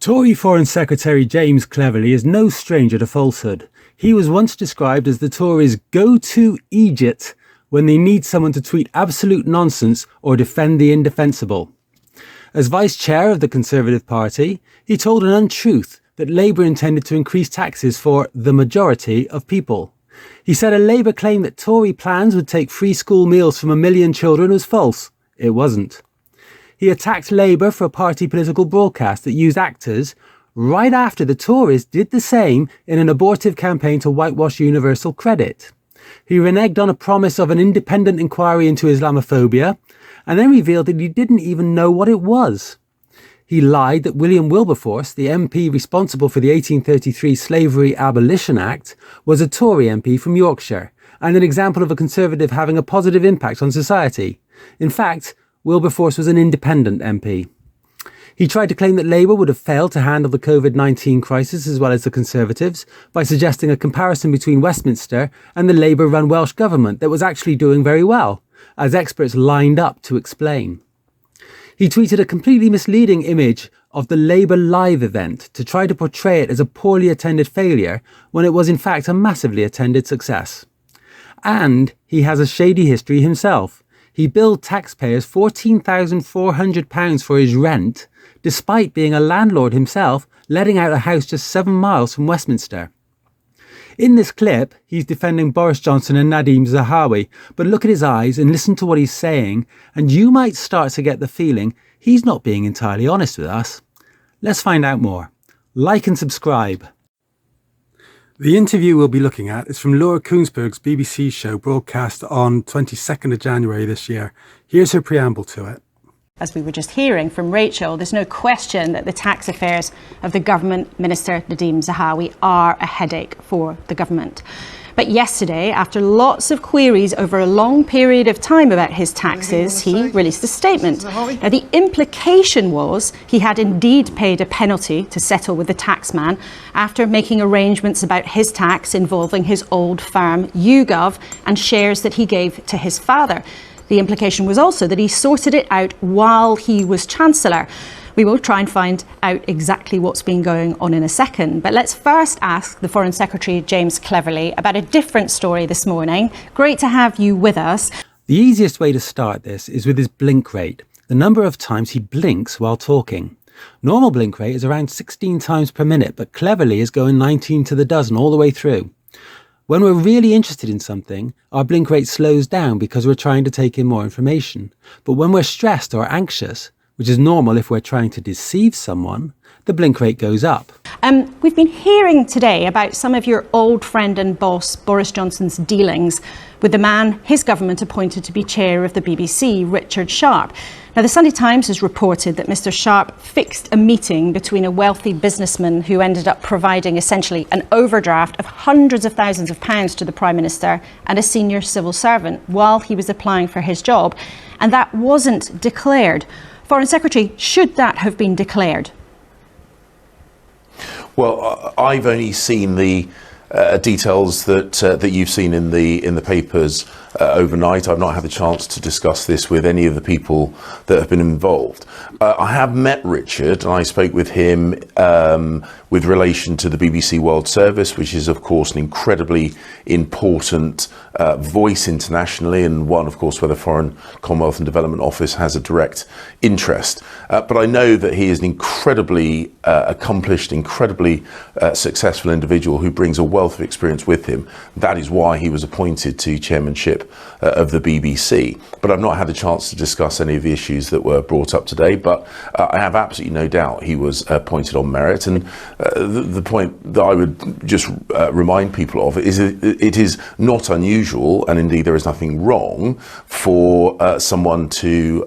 Tory Foreign Secretary James Cleverly is no stranger to falsehood. He was once described as the Tories' go-to Egypt when they need someone to tweet absolute nonsense or defend the indefensible. As Vice Chair of the Conservative Party, he told an untruth that Labour intended to increase taxes for the majority of people. He said a Labour claim that Tory plans would take free school meals from 1 million children was false. It wasn't. He attacked Labour for a party political broadcast that used actors right after the Tories did the same in an abortive campaign to whitewash universal credit. He reneged on a promise of an independent inquiry into Islamophobia and then revealed that he didn't even know what it was. He lied that William Wilberforce, the MP responsible for the 1833 Slavery Abolition Act, was a Tory MP from Yorkshire and an example of a Conservative having a positive impact on society. In fact, Wilberforce was an independent MP. He tried to claim that Labour would have failed to handle the COVID-19 crisis as well as the Conservatives by suggesting a comparison between Westminster and the Labour-run Welsh Government that was actually doing very well, as experts lined up to explain. He tweeted a completely misleading image of the Labour Live event to try to portray it as a poorly attended failure when it was in fact a massively attended success. And he has a shady history himself. He billed taxpayers £14,400 for his rent, despite being a landlord himself, letting out a house just 7 miles from Westminster. In this clip, he's defending Boris Johnson and Nadhim Zahawi, but look at his eyes and listen to what he's saying, and you might start to get the feeling he's not being entirely honest with us. Let's find out more. Like and subscribe. The interview we'll be looking at is from Laura Kuenssberg's BBC show broadcast on 22nd of January this year. Here's her preamble to it. As we were just hearing from Rachel, there's no question that the tax affairs of the government minister Nadhim Zahawi are a headache for the government. But yesterday, after lots of queries over a long period of time about his taxes, he released a statement. Now, the implication was he had indeed paid a penalty to settle with the taxman after making arrangements about his tax involving his old firm, YouGov, and shares that he gave to his father. The implication was also that he sorted it out while he was Chancellor. We will try and find out exactly what's been going on in a second. But let's first ask the Foreign Secretary, James Cleverly, about a different story this morning. Great to have you with us. The easiest way to start this is with his blink rate, the number of times he blinks while talking. Normal blink rate is around 16 times per minute, but Cleverly is going 19 to the dozen all the way through. When we're really interested in something, our blink rate slows down because we're trying to take in more information. But when we're stressed or anxious, which is normal if we're trying to deceive someone, the blink rate goes up. We've been hearing today about some of your old friend and boss, Boris Johnson's dealings with the man his government appointed to be chair of the BBC, Richard Sharp. Now, the Sunday Times has reported that Mr. Sharp fixed a meeting between a wealthy businessman who ended up providing essentially an overdraft of hundreds of thousands of pounds to the Prime Minister and a senior civil servant while he was applying for his job. And that wasn't declared. Foreign Secretary, should that have been declared? Well, I've only seen the details that you've seen in the papers overnight. I've not had the chance to discuss this with any of the people that have been involved. I have met Richard and I spoke with him with relation to the BBC World Service, which is of course an incredibly important voice internationally, and one of course where the Foreign, Commonwealth and Development Office has a direct interest. But I know that he is an incredibly accomplished, incredibly successful individual who brings a wealth of experience with him. That is why he was appointed to chairmanship of the BBC. But I've not had a chance to discuss any of the issues that were brought up today, but I have absolutely no doubt he was appointed on merit. And the point that I would just remind people of is it is not unusual, and indeed there is nothing wrong, for someone to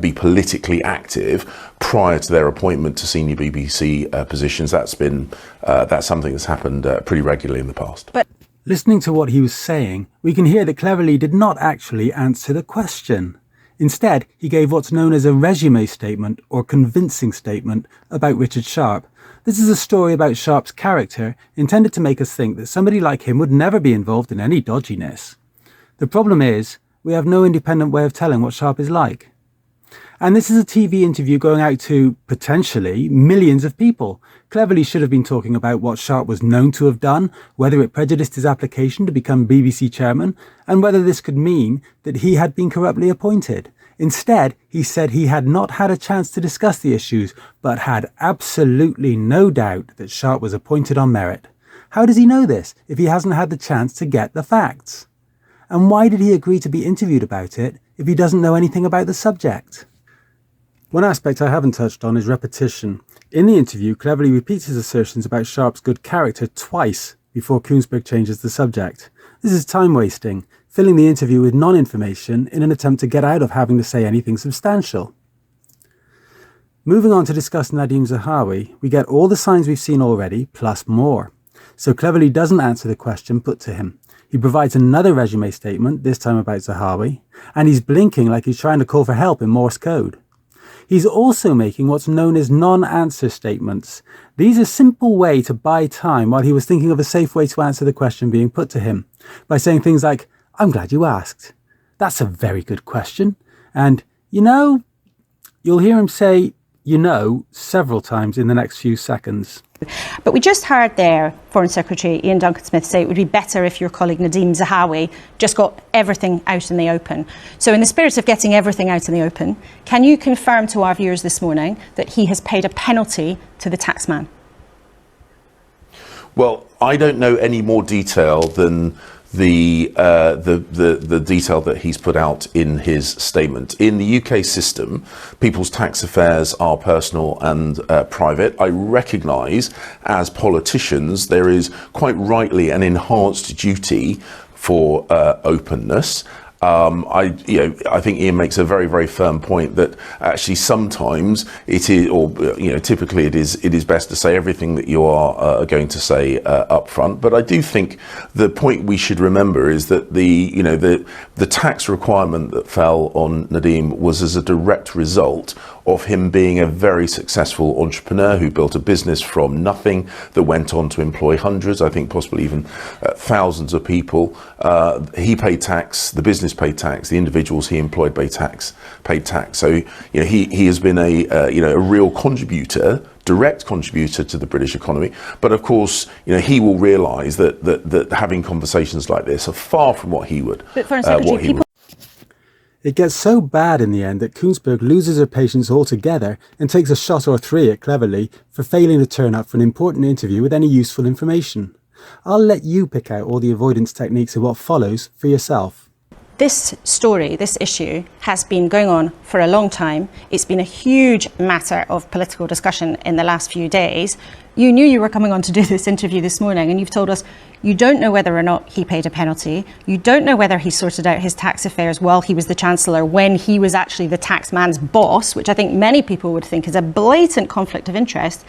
be politically active prior to their appointment to senior BBC positions. That's something that's happened pretty regularly in the past. But listening to what he was saying, we can hear that Cleverly did not actually answer the question. Instead, he gave what's known as a resume statement or convincing statement about Richard Sharp. This is a story about Sharp's character intended to make us think that somebody like him would never be involved in any dodginess. The problem is, we have no independent way of telling what Sharp is like. And this is a TV interview going out to, potentially, millions of people. Cleverly should have been talking about what Sharp was known to have done, whether it prejudiced his application to become BBC chairman, and whether this could mean that he had been corruptly appointed. Instead, he said he had not had a chance to discuss the issues, but had absolutely no doubt that Sharp was appointed on merit. How does he know this if he hasn't had the chance to get the facts? And why did he agree to be interviewed about it if he doesn't know anything about the subject? One aspect I haven't touched on is repetition. In the interview, Cleverly repeats his assertions about Sharp's good character twice before Koonsberg changes the subject. This is time wasting, filling the interview with non-information in an attempt to get out of having to say anything substantial. Moving on to discuss Nadhim Zahawi, we get all the signs we've seen already, plus more. So Cleverly doesn't answer the question put to him. He provides another resume statement, this time about Zahawi, and he's blinking like he's trying to call for help in Morse code. He's also making what's known as non-answer statements. These are a simple way to buy time while he was thinking of a safe way to answer the question being put to him, by saying things like, "I'm glad you asked. That's a very good question." And, you'll hear him say, several times in the next few seconds. But we just heard there Foreign Secretary Ian Duncan-Smith say it would be better if your colleague Nadhim Zahawi just got everything out in the open. So in the spirit of getting everything out in the open, can you confirm to our viewers this morning that he has paid a penalty to the taxman? Well, I don't know any more detail than the detail that he's put out in his statement. In the UK system, people's tax affairs are personal and private. I recognise, as politicians, there is quite rightly an enhanced duty for openness. I think Ian makes a very, very firm point that actually sometimes it is, or typically it is best to say everything that you are going to say up front. But I do think the point we should remember is that the tax requirement that fell on Nadeem was as a direct result of him being a very successful entrepreneur who built a business from nothing that went on to employ hundreds, I think possibly even thousands of people. He paid tax, the business paid tax, the individuals he employed paid tax. So he has been a real contributor, direct contributor to the British economy. But of course, he will realise that having conversations like this are far from what he would. But Foreign Secretary, It gets so bad in the end that Koonsberg loses her patience altogether and takes a shot or three at Cleverly for failing to turn up for an important interview with any useful information. I'll let you pick out all the avoidance techniques of what follows for yourself. This story, this issue, has been going on for a long time. It's been a huge matter of political discussion in the last few days. You knew you were coming on to do this interview this morning, and you've told us you don't know whether or not he paid a penalty. You don't know whether he sorted out his tax affairs while he was the Chancellor, when he was actually the taxman's boss, which I think many people would think is a blatant conflict of interest.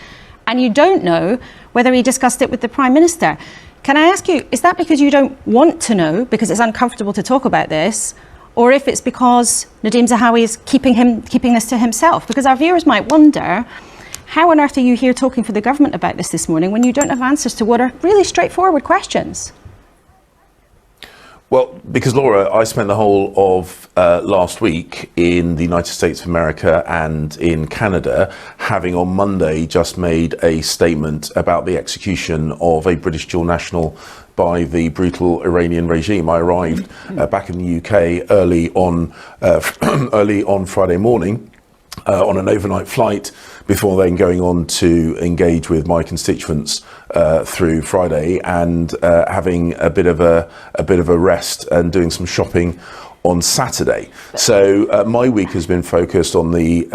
And you don't know whether he discussed it with the Prime Minister. Can I ask you, is that because you don't want to know, because it's uncomfortable to talk about this, or if it's because Nadhim Zahawi is keeping this to himself? Because our viewers might wonder, how on earth are you here talking for the government about this morning when you don't have answers to what are really straightforward questions? Well, because Laura, I spent the whole of last week in the United States of America and in Canada, having on Monday just made a statement about the execution of a British dual national by the brutal Iranian regime. I arrived back in the UK early on Friday morning on an overnight flight, before then going on to engage with my constituents through Friday, and having a bit of a rest and doing some shopping on Saturday. So my week has been focused on the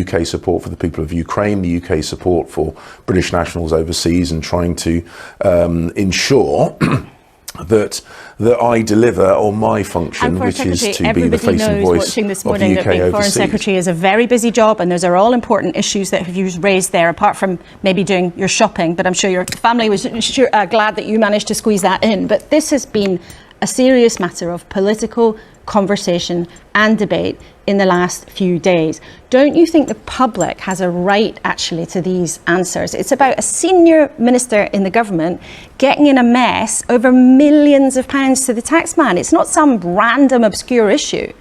UK support for the people of Ukraine, the UK support for British nationals overseas, and trying to ensure that I deliver on my function, which is to be the face and voice watching this of morning the UK that being Foreign overseas. Secretary is a very busy job, and those are all important issues that you've raised there, apart from maybe doing your shopping. But I'm sure your family was glad that you managed to squeeze that in. But this has been a serious matter of political conversation and debate in the last few days. Don't you think the public has a right actually to these answers? It's about a senior minister in the government getting in a mess over millions of pounds to the taxman. It's not some random obscure issue.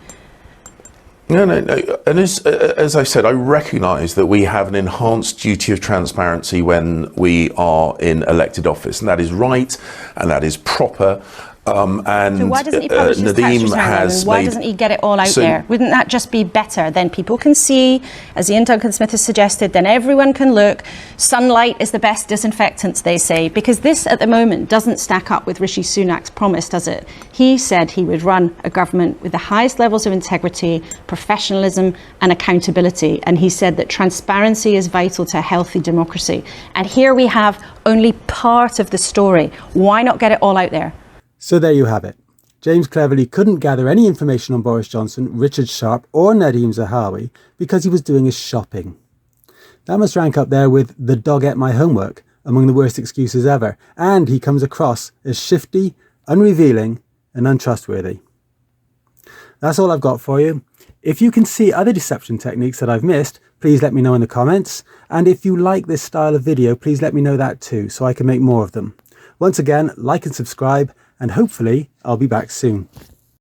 No. And as I said, I recognise that we have an enhanced duty of transparency when we are in elected office, and that is right, and that is proper. And so why doesn't he publish his tax Nadeem return, has why made, doesn't he get it all out there? Wouldn't that just be better? Then people can see, as Ian Duncan-Smith has suggested, then everyone can look. Sunlight is the best disinfectant, they say, because this at the moment doesn't stack up with Rishi Sunak's promise, does it? He said he would run a government with the highest levels of integrity, professionalism and accountability, and he said that transparency is vital to a healthy democracy. And here we have only part of the story. Why not get it all out there? So there you have it. James Cleverly couldn't gather any information on Boris Johnson, Richard Sharp or Nadhim Zahawi because he was doing his shopping. That must rank up there with "the dog ate my homework" among the worst excuses ever, and he comes across as shifty, unrevealing and untrustworthy. That's all I've got for you. If you can see other deception techniques that I've missed, please let me know in the comments, and if you like this style of video, please let me know that too, so I can make more of them. Once again, like and subscribe, and hopefully I'll be back soon.